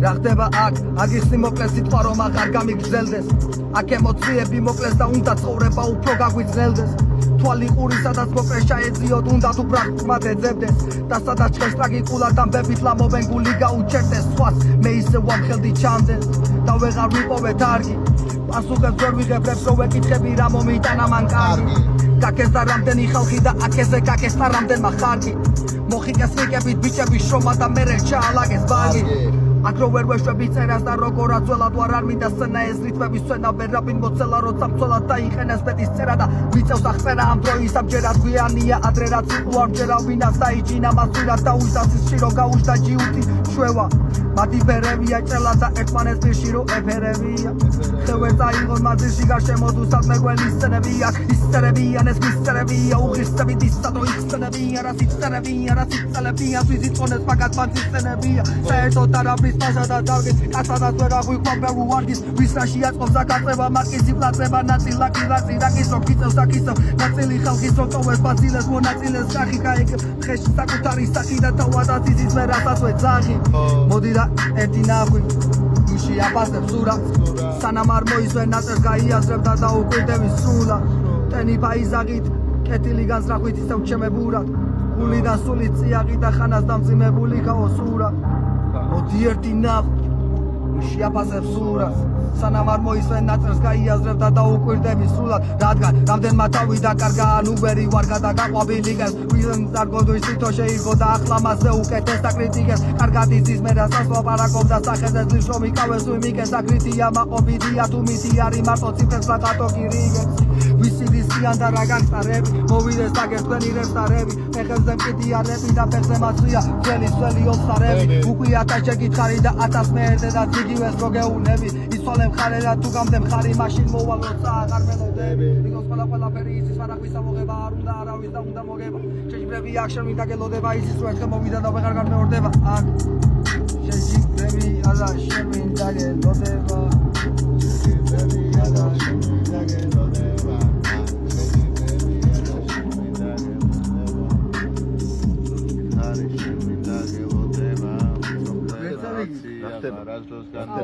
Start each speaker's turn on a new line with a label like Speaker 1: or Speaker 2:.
Speaker 1: Rachდება აქ, აგიხსნი მოკლეს სიტყვა რომ აღარ გამიგრძელდეს აქ ემოციები მოკლეს და უნდა ცხოვრება უფრო გაგვიძნელდეს თვალი ყური სადაც მოკლეს ჩაეძიოთ უნდა თუ ბრაღმა ეძებდეს და სადაც ჭრეს ტრაგიკულად ამბებით ლამობენ გული გაუჩერდეს სხვას მე ისე ვამხელდი ჩამდენ და ვეღარ ვიპოვეთ არგი პასუხებს ვერ ვიღებ რო ვეკითხები რა მომიტანა მან კარგი გაკეს და რამდენი ხალხი და აქეზე გაკეს და რამდენმა ხარგი მოხიკეს რიგებით ბიჭების შრომა და მერე ჩაალაგეს ბაგი აქ რო ვერ ვეშვები წერას და როგორაც ველად ვარ არ მინდა სცენა ეს რიტმების სცენა ვერაფინ მოცელა როცა მცველად დაიყენეს მეტის წერა და ვიწევს აღწერა ამ დროის ამჯერად გვიანია ადრე რაც იყო ამჯერა ვინას დაიჯინა მას ვირად დაუჯდას ის შირო გაუჯდა ჯიუტი შვევა მათი ფერებია ჭელა და ერთმანეს პირში რო ეფერებია ხევე წაიღონ მაზირში გარშემოდუსად მეგველი სცენებია ის სცენებიან ეს მისწერებია უღირსებით ისად რო იხსენებია რაც იწწერებია რაც იწელებია ვიზიტონეს მაგათ მათი სცენებია საერთოდ არაფრის პასა და დავგეთ კაცადაც ვერ აღვიქვამ ბევრ უარგის ვის რაში აწყობს აკაწება მარკიზი პლაცება ნაწილაკი რაკის რო გიწევს აკისევ ნაწილი ხალხის რო ტოვეს ბაზილეს მონაწილეს სახი გაიგებ ხეში საკუთარი სახი და თავადაც იზის მე რასაც ვეძაღი მოდი და ერთი ნახვი ნიში აფასებს სურა სანამ არ მოისვენ ნაწერს გაიაზრებ და დაუკვირდები სულა ტენი ფაიზაღით კეთილი განსრახვით ისევ ჩემებურად გული და სული წიაღი და ხანას დამძიმებული ქაოსურა მოდი ერთი ნახვი ნიში აფასებს სურა სანამ არ მოისვენ ნაწერს გაიაზრებ და დაუკვირდები სულად რადგან რამდენმა თავი დაკარგა ანუ ვერი ვარ გადაგაყვაბილი გეს ვინ დარგოდვის თვითონ შეიღო და ახლა მასზე უკეთეს და კრიტიკეს კარგად იცის მე რასაც ლაპარაკობ და სახელზე ძლივს რომ იკავეს ვიმიკეს აკრიტია მაყობიდია თუ მითი არის მარტო ციფრებს ლაკატო გირიგებს ვისი ვისიან და რა განგსტარები მოვიდეს აგერ თქვენი რესტარები ფეხებზე მყიდია რეპი და ფეხზე მაცვია ძველი ოცნარები უკვე 1000 შეკითხარი და 1000 მეერდე და ციგივეს რო გეუნები იცვალე მხარე და თუ გამდე მხარი მაშინ მოვალ როცა აღარ მელოდები იქოს ყველაფერი იცის ვარაყვის ამოღება არ უნდა არავის და უნდა მოგება შეჯიბრები აქ შემი დაგელოდება იცის რომ ერთხელ მოვიდა და ვეღარ გამეორდება აქ შეჯიბრები არა შემი დაგელოდება შეჯიბრები არა შემი დაგელოდება
Speaker 2: რაზდოს განდა